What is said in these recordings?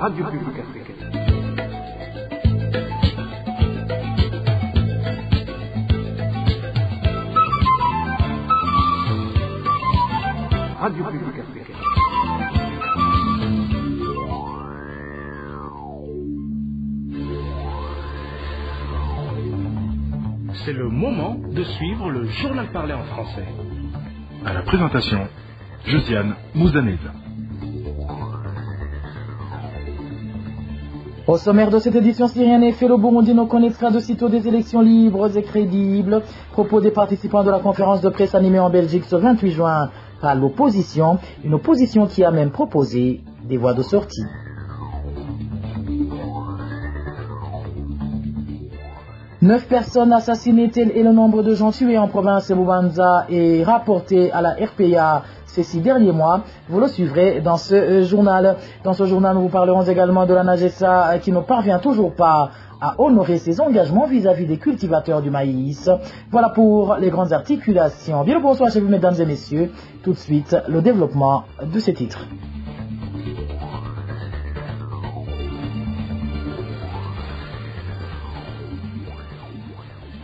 Radio Publique Africaine. Radio Publique Africaine. C'est le moment de suivre le journal parlé en français. À la présentation, Josiane Mouzaneza. Au sommaire de cette édition syrienne, effet, le Burundi ne connaîtra de sitôt des élections libres et crédibles. Propos des participants de la conférence de presse animée en Belgique ce 28 juin par l'opposition, une opposition qui a même proposé des voies de sortie. Neuf personnes assassinées, tel est le nombre de gens tués en province de Bubanza et rapporté à la RPA ces 6 derniers mois. Vous le suivrez dans ce journal. Dans ce journal, nous vous parlerons également de la NAGESA qui ne parvient toujours pas à honorer ses engagements vis-à-vis des cultivateurs du maïs. Voilà pour les grandes articulations. Bien le bonsoir chez vous, mesdames et messieurs. Tout de suite, le développement de ces titres.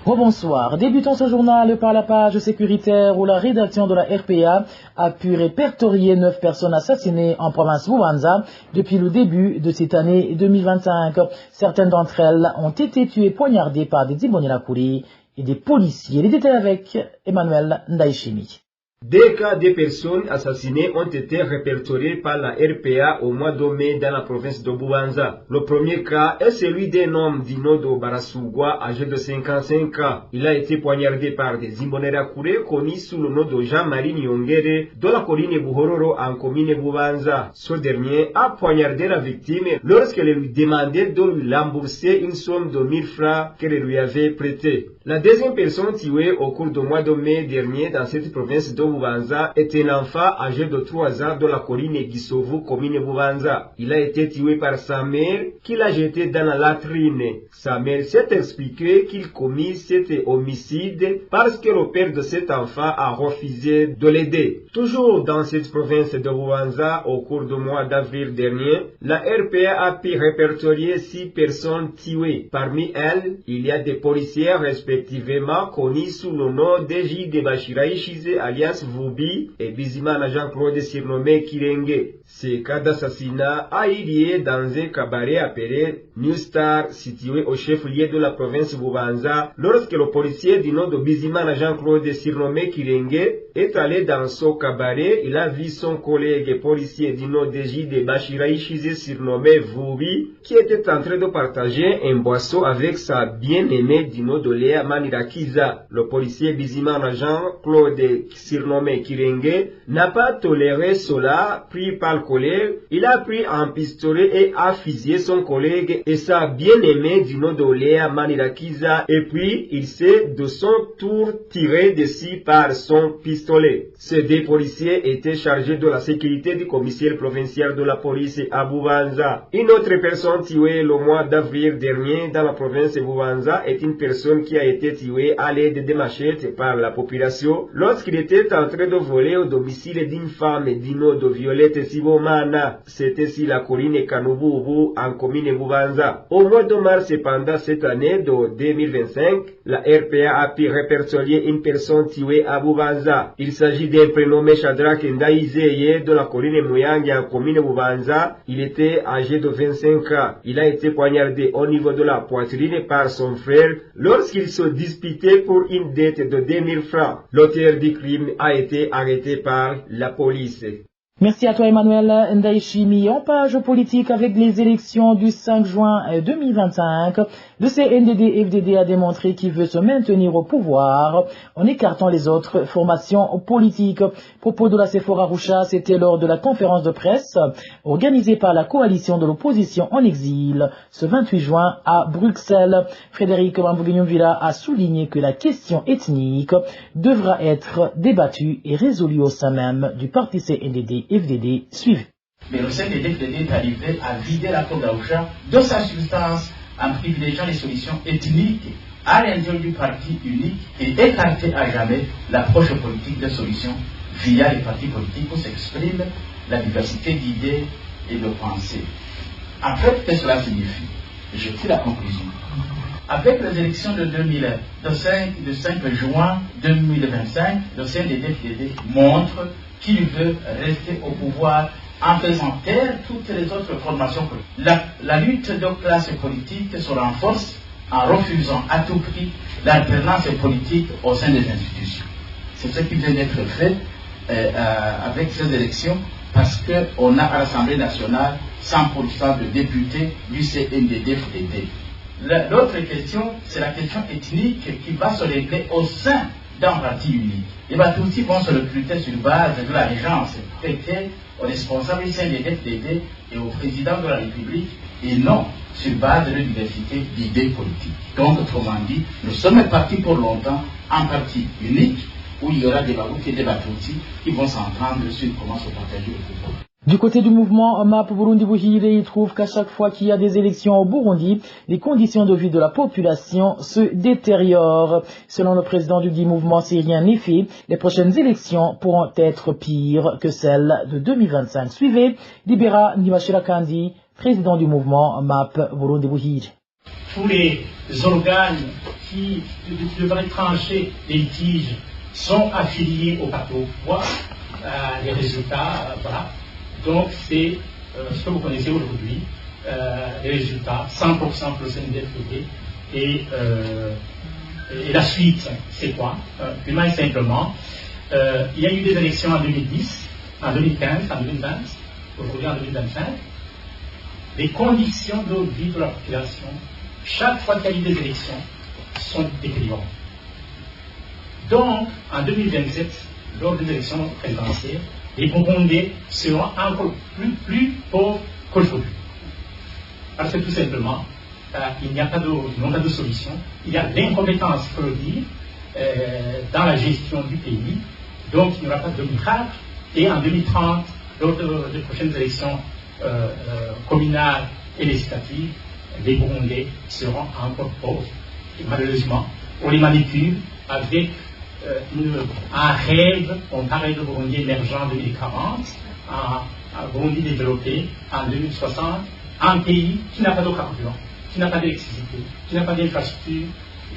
Rebonsoir. Débutons ce journal par la page sécuritaire où la rédaction de la RPA a pu répertorier 9 personnes assassinées en province Bubanza depuis le début de cette année 2025. Certaines d'entre elles ont été tuées poignardées par des Imbonerakure et des policiers. Les détails avec Emmanuel Ndaishimi. Des cas de personnes assassinées ont été répertoriés par la RPA au mois de mai dans la province de Bubanza. Le premier cas est celui d'un homme d'Inodo Barasugwa, âgé de 55 ans. Il a été poignardé par des Imbonerakure connus sous le nom de Jean-Marie Nyongere de la colline Buhororo en commune Bubanza. Ce dernier a poignardé la victime lorsqu'elle lui demandait de lui rembourser une somme de 1000 francs qu'elle lui avait prêtée. La deuxième personne tuée au cours du mois de mai dernier dans cette province de Bubanza est un enfant âgé de 3 ans de la colline Gisovu, commune Bubanza. Il a été tué par sa mère qui l'a jeté dans la latrine. Sa mère s'est expliqué qu'il commit cet homicide parce que le père de cet enfant a refusé de l'aider. Toujours dans cette province de Bubanza, au cours du mois d'avril dernier, la RPA a pu répertorier 6 personnes tuées. Parmi elles, il y a des policiers respectivement connus sous le nom d'Eji de Bashiraïchize alias Vubi et Bizimana Jean-Claude surnommé Kirenge. Ce cas d'assassinat a eu lieu dans un cabaret appelé New Star situé au chef-lieu de la province Bubanza lorsque le policier du nom de Bizimana Jean-Claude surnommé Kirenge est allé dans ce cabaret. Il a vu son collègue policier du nom d'Eji de Bashiraïchize surnommé Vubi qui était en train de partager un boisseau avec sa bien-aimée du nom de Léa Manirakiza. Le policier Bizimana Jean-Claude surnommé Kirenge n'a pas toléré cela. Pris par le colère, il a pris un pistolet et a fusillé son collègue et sa bien-aimée du nom de Léa Manirakiza et puis il s'est de son tour tiré dessus par son pistolet. Ces 2 policiers étaient chargés de la sécurité du commissaire provincial de la police à Bubanza. Une autre personne tuée le mois d'avril dernier dans la province de Bubanza est une personne qui a été tué à l'aide de machettes par la population lorsqu'il était en train de voler au domicile d'une femme du nom de Violette Sibomana. C'était sur la colline Kanububu en commune Bubanza. Au mois de mars pendant cette année de 2025, la RPA a pu répertorier une personne tuée à Bubanza. Il s'agit d'un prénommé Shadrach Ndaizeye de la colline Muyangi en commune Bubanza. Il était âgé de 25 ans. Il a été poignardé au niveau de la poitrine par son frère lorsqu'il se disputait pour une dette de 2000 francs. L'auteur du crime a été arrêté par la police. Merci à toi Emmanuel Ndaishimi. En page politique avec les élections du 5 juin 2025, le CNDD-FDD a démontré qu'il veut se maintenir au pouvoir en écartant les autres formations politiques. Propos de la Sephora Roucha, c'était lors de la conférence de presse organisée par la coalition de l'opposition en exil ce 28 juin à Bruxelles. Frédéric Mambouguignon-Villa a souligné que la question ethnique devra être débattue et résolue au sein même du parti CNDD-FDD suivi. Mais le CNDD-FDD est arrivé à vider la Sephora Roucha de sa substance en privilégiant les solutions ethniques à l'intérieur du parti unique et écarter à jamais l'approche politique de solutions via les partis politiques où s'exprime la diversité d'idées et de pensées. En fait, qu'est-ce que cela signifie? Je tire la conclusion. Avec les élections de 5 juin 2025, le CNDD-FDD montre qu'il veut rester au pouvoir en faisant taire toutes les autres formations politiques. La lutte de classe politique se renforce en refusant à tout prix l'alternance politique au sein des institutions. C'est ce qui vient d'être fait avec ces élections, parce qu'on a à l'Assemblée nationale 100% de députés du CNDD-FDD. L'autre question, c'est la question ethnique qui va se régler au sein d'un parti unique. Les Batoutis vont se recruter sur base de l'allégeance prêtée aux responsables du CNDD-FDD et au président de la République, et non sur base de la diversité d'idées politiques. Donc, autrement dit, nous sommes partis pour longtemps un parti unique où il y aura des Barouk et des Batoutis qui vont s'entendre sur comment se partager le pouvoir. Du côté du mouvement MAP Burundi Buhire, il trouve qu'à chaque fois qu'il y a des élections au Burundi, les conditions de vie de la population se détériorent. Selon le président du dit mouvement syrien Nefi, les prochaines élections pourront être pires que celles de 2025. Suivez Libera Nibashira Kandi, président du mouvement MAP Burundi Buhire. Tous les organes qui devraient trancher les litiges sont affiliés au parti au pouvoir. Les résultats, voilà. Donc c'est ce que vous connaissez aujourd'hui, les résultats, 100% pour le CNDD-FDD, et la suite, c'est quoi? Purement et simplement, il y a eu des élections en 2010, en 2015, en 2020, aujourd'hui en 2025. Les conditions de vie de la population, chaque fois qu'il y a eu des élections, sont détériorantes. Donc, en 2027, lors des élections présidentielles, les Burundais seront encore plus pauvres qu'aujourd'hui. Parce que tout simplement, il n'y a pas de solution. Il y a l'incompétence, il faut le dire, dans la gestion du pays. Donc il n'y aura pas de miracle. Et en 2030, lors des prochaines élections communales et législatives, les Burundais seront encore pauvres. Et malheureusement, on les manipule avec un rêve. On parlait de Burundi émergent en 2040, un Burundi développé en 2060, un pays qui n'a pas de carburant, qui n'a pas d'électricité, qui n'a pas d'infrastructure.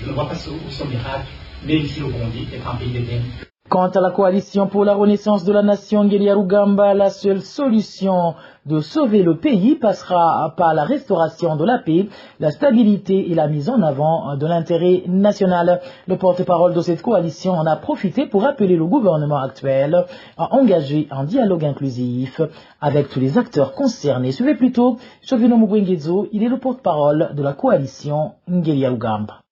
Je ne vois pas ce miracle, même si le Burundi est un pays d'Éden. Quant à la coalition pour la renaissance de la nation Ngeliarugamba, la seule solution de sauver le pays passera par la restauration de la paix, la stabilité et la mise en avant de l'intérêt national. Le porte-parole de cette coalition en a profité pour appeler le gouvernement actuel à engager un dialogue inclusif avec tous les acteurs concernés. Suivez plutôt Chovino Mugwengezo, il est le porte-parole de la coalition Ngeliarugamba.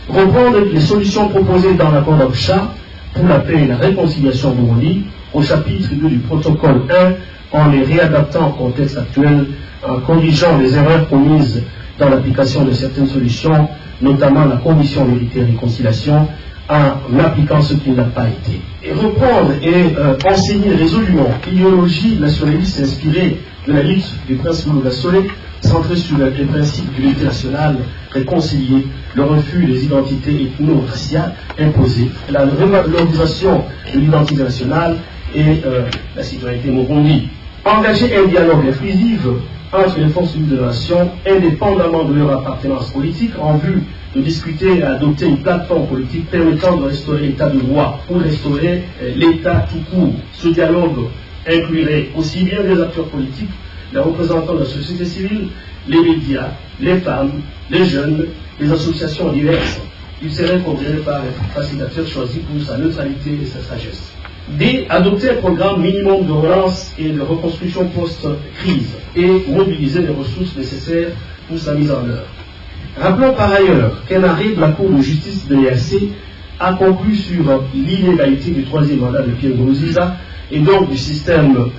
Reprendre les solutions proposées dans l'accord d'Arusha pour la paix et la réconciliation au Burundi, au chapitre 2 du protocole 1, en les réadaptant au contexte actuel, en corrigeant les erreurs commises dans l'application de certaines solutions, notamment la commission vérité et réconciliation, en appliquant ce qui n'a pas été. Et reprendre et enseigner résolument l'idéologie nationaliste inspirée de la lutte du prince Mouloula Solé, centrée sur les principes de l'unité nationale, réconcilier le refus des identités ethno-raciales imposées, la revalorisation de l'identité nationale et la citoyenneté Burundi. Engager un dialogue inclusif entre les forces vives de la nation, indépendamment de leur appartenance politique, en vue de discuter et adopter une plateforme politique permettant de restaurer l'état de droit ou restaurer l'état tout court. Ce dialogue inclurait aussi bien les acteurs politiques, les représentants de la société civile, les médias, les femmes, les jeunes, les associations diverses. Il serait considéré par les facilitateurs choisis pour sa neutralité et sa sagesse. D. Adopter un programme minimum de relance et de reconstruction post-crise et mobiliser les ressources nécessaires pour sa mise en œuvre. Rappelons par ailleurs qu'un arrêt de la Cour de justice de l'EAC a conclu sur l'illégalité du troisième mandat de Pierre Nkurunziza et donc du système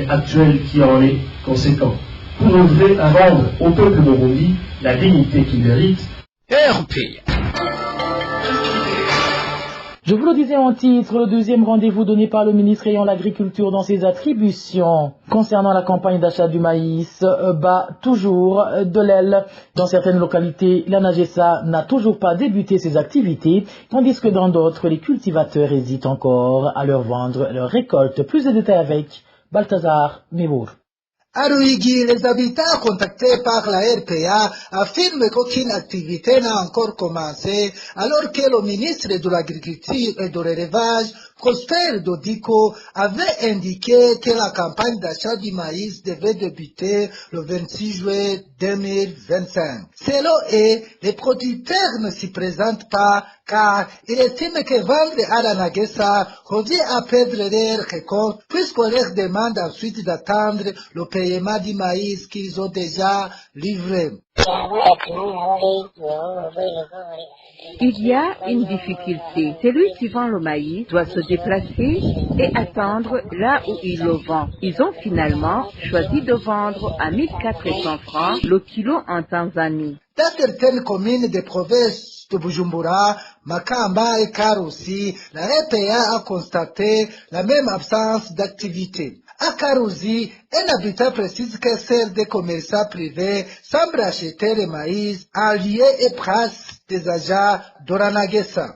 actuel qui en est conséquent, pour œuvrer à rendre au peuple burundi la dignité qu'il mérite. Je vous le disais en titre, le deuxième rendez-vous donné par le ministre ayant l'agriculture dans ses attributions concernant la campagne d'achat du maïs bat toujours de l'aile. Dans certaines localités, la NAGESA n'a toujours pas débuté ses activités, tandis que dans d'autres, les cultivateurs hésitent encore à leur vendre leur récolte. Plus de détails avec Balthazar Mébour. À Ruigi, les habitants contactés par la RPA affirment qu'aucune activité n'a encore commencé, alors que le ministre de l'Agriculture et de l'Élevage, Prosper Dodico, avait indiqué que la campagne d'achat du maïs devait débuter le 26 juillet 2025. Selon eux, les producteurs ne s'y présentent pas car il estime que vendre à la Naguessa revient à perdre leur récolte puisqu'on leur demande ensuite d'attendre le paiement du maïs qu'ils ont déjà livré. Il y a une difficulté. Celui qui vend le maïs doit se déplacer et attendre là où il le vend. Ils ont finalement choisi de vendre à 1400 francs le kilo en Tanzanie. Dans certaines communes des provinces de Bujumbura, Makamba et Karusi, la RPA a constaté la même absence d'activité. À Karusi, un habitant précise que celle des commerçants privés semble acheter le maïs en lieu et place des agents d'Oranagesa.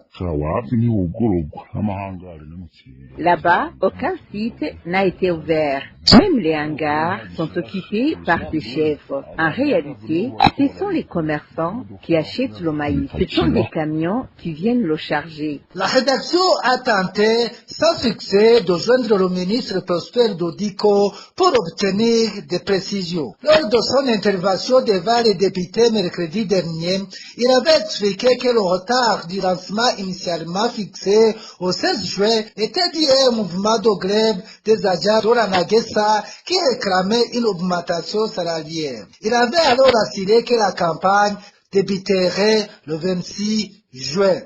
Là-bas, aucun site n'a été ouvert. Même les hangars sont occupés par des chèvres. En réalité, ce sont les commerçants qui achètent le maïs. Ce sont des camions qui viennent le charger. La rédaction a tenté, sans succès, de joindre le ministre Prosper Dodico pour obtenir des précisions. Lors de son intervention devant les députés mercredi dernier, il avait expliqué que le retard du lancement initialement fixé au 16 juin était dû à un mouvement de grève des agents de la Naguessa qui réclamait une augmentation salariale. Il avait alors assuré que la campagne débuterait le 26 juin.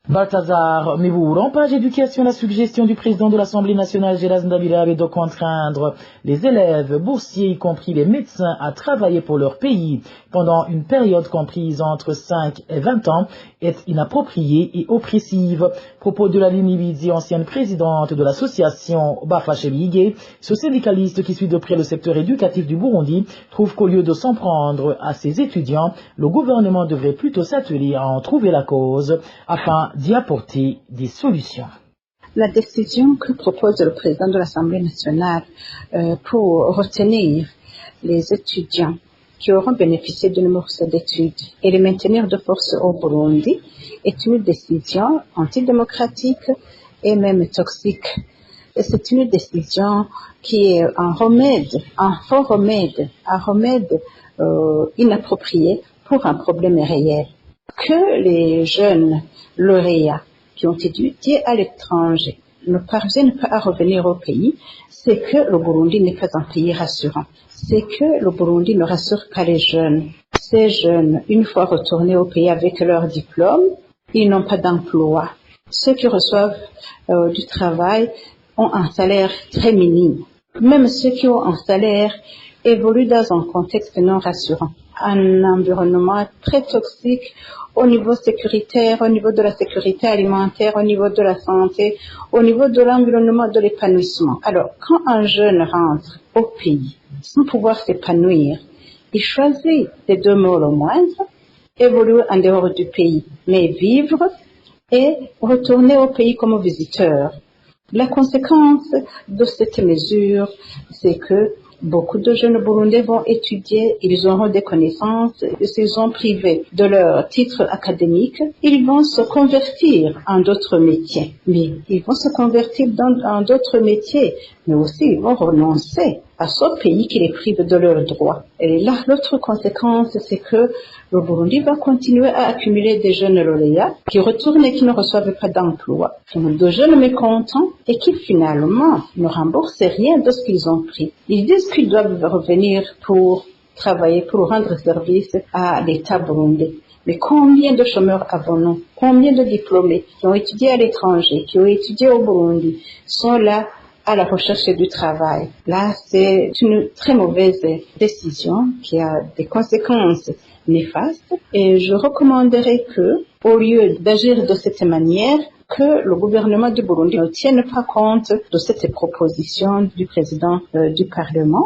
Balthazar Mibur, en page éducation, la suggestion du président de l'Assemblée nationale, Gérard Ndabirabe, est de contraindre les élèves boursiers, y compris les médecins, à travailler pour leur pays pendant une période comprise entre 5 et 20 ans est inappropriée et oppressive. Propos de la Libidi, ancienne présidente de l'association Bafachemigé, ce syndicaliste qui suit de près le secteur éducatif du Burundi trouve qu'au lieu de s'en prendre à ses étudiants, le gouvernement devrait plutôt s'atteler à en trouver la cause afin d'y apporter des solutions. La décision que propose le président de l'Assemblée nationale pour retenir les étudiants qui auront bénéficié d'une bourse d'études et les maintenir de force au Burundi est une décision antidémocratique et même toxique. Et c'est une décision qui est un faux remède inapproprié pour un problème réel. Que les jeunes lauréats qui ont étudié à l'étranger ne parviennent pas à revenir au pays, c'est que le Burundi n'est pas un pays rassurant. C'est que le Burundi ne rassure pas les jeunes. Ces jeunes, une fois retournés au pays avec leur diplôme, ils n'ont pas d'emploi. Ceux qui reçoivent du travail ont un salaire très minime. Même ceux qui ont un salaire évoluent dans un contexte non rassurant. Un environnement très toxique au niveau sécuritaire, au niveau de la sécurité alimentaire, au niveau de la santé, au niveau de l'environnement, de l'épanouissement. Alors, quand un jeune rentre au pays sans pouvoir s'épanouir, il choisit les deux mots le moindre, évoluer en dehors du pays, mais vivre et retourner au pays comme visiteur. La conséquence de cette mesure, c'est que beaucoup de jeunes Burundais vont étudier, ils auront des connaissances, s'ils sont privés de leur titre académique, ils vont se convertir en d'autres métiers. Mais ils vont se convertir en d'autres métiers, mais aussi ils vont renoncer à ce pays qui les prive de leurs droits. Et là, l'autre conséquence, c'est que le Burundi va continuer à accumuler des jeunes lauréats qui retournent et qui ne reçoivent pas d'emploi. De jeunes mécontents et qui finalement ne remboursent rien de ce qu'ils ont pris. Ils disent qu'ils doivent revenir pour travailler, pour rendre service à l'État burundais. Mais combien de chômeurs avons-nous? Combien de diplômés qui ont étudié à l'étranger, qui ont étudié au Burundi, sont là à la recherche du travail? Là, c'est une très mauvaise décision qui a des conséquences néfastes. Et je recommanderais que, au lieu d'agir de cette manière, que le gouvernement du Burundi ne tienne pas compte de cette proposition du président du Parlement.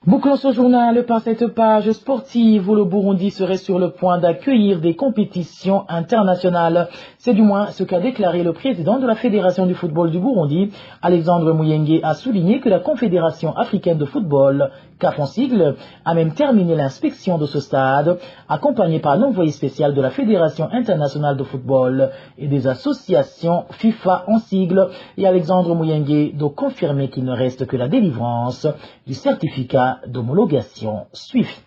Bouclons ce journal par cette page sportive où le Burundi serait sur le point d'accueillir des compétitions internationales. C'est du moins ce qu'a déclaré le président de la Fédération du football du Burundi. Alexandre Muyenge a souligné que la Confédération africaine de football CAF en sigle a même terminé l'inspection de ce stade, accompagné par l'envoyé spécial de la Fédération internationale de football et des associations FIFA en sigle, et Alexandre Mouyengue de confirmer qu'il ne reste que la délivrance du certificat d'homologation SWIFT.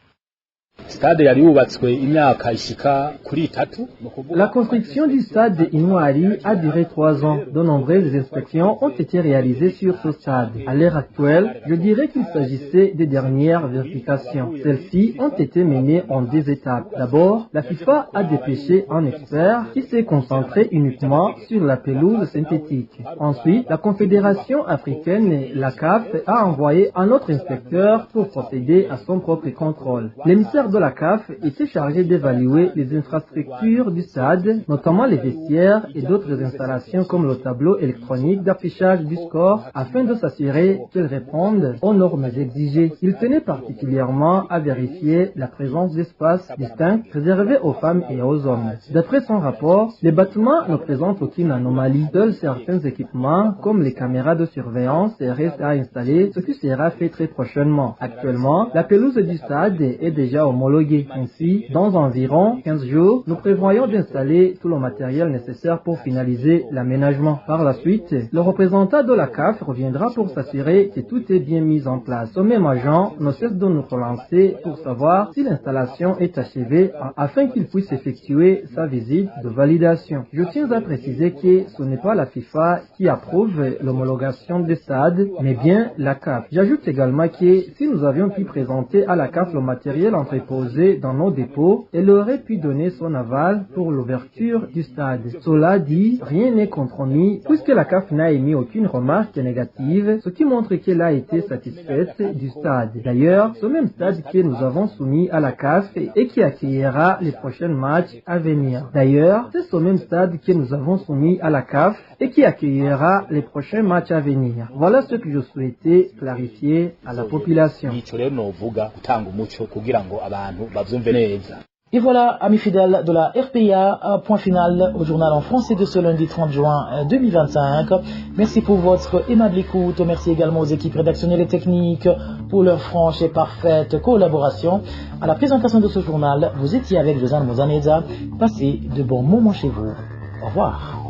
La construction du stade de Inouari a duré 3 ans. De nombreuses inspections ont été réalisées sur ce stade. À l'heure actuelle, je dirais qu'il s'agissait des dernières vérifications. Celles-ci ont été menées en 2 étapes. D'abord, la FIFA a dépêché un expert qui s'est concentré uniquement sur la pelouse synthétique. Ensuite, la Confédération africaine, la CAF, a envoyé un autre inspecteur pour procéder à son propre contrôle. L'émissaire de la CAF était chargé d'évaluer les infrastructures du stade, notamment les vestiaires et d'autres installations comme le tableau électronique d'affichage du score, afin de s'assurer qu'elles répondent aux normes exigées. Il tenait particulièrement à vérifier la présence d'espaces distincts réservés aux femmes et aux hommes. D'après son rapport, les bâtiments ne présentent aucune anomalie. Seuls certains équipements, comme les caméras de surveillance, restent à installer, ce qui sera fait très prochainement. Actuellement, la pelouse du stade est déjà homologuée. Ainsi, dans environ 15 jours, nous prévoyons d'installer tout le matériel nécessaire pour finaliser l'aménagement. Par la suite, le représentant de la CAF reviendra pour s'assurer que tout est bien mis en place. Ce même agent ne cesse de nous relancer pour savoir si l'installation est achevée afin qu'il puisse effectuer sa visite de validation. Je tiens à préciser que ce n'est pas la FIFA qui approuve l'homologation des stades, mais bien la CAF. J'ajoute également que si nous avions pu présenter à la CAF le matériel entreposé dans nos dépôts, elle aurait pu donner son aval pour l'ouverture du stade. Cela dit, rien n'est compromis puisque la CAF n'a émis aucune remarque négative, ce qui montre qu'elle a été satisfaite du stade. D'ailleurs, ce même stade que nous avons soumis à la CAF et qui accueillera les prochains matchs à venir. D'ailleurs, c'est ce même stade que nous avons soumis à la CAF et qui accueillera les prochains matchs à venir. Voilà ce que je souhaitais clarifier à la population. Et voilà, amis fidèles de la RPA, point final au journal en français de ce lundi 30 juin 2025. Merci pour votre aimable écoute. Merci également aux équipes rédactionnelles et techniques pour leur franche et parfaite collaboration. À la présentation de ce journal, vous étiez avec Josiane Muzaneza. Passez de bons moments chez vous. Au revoir.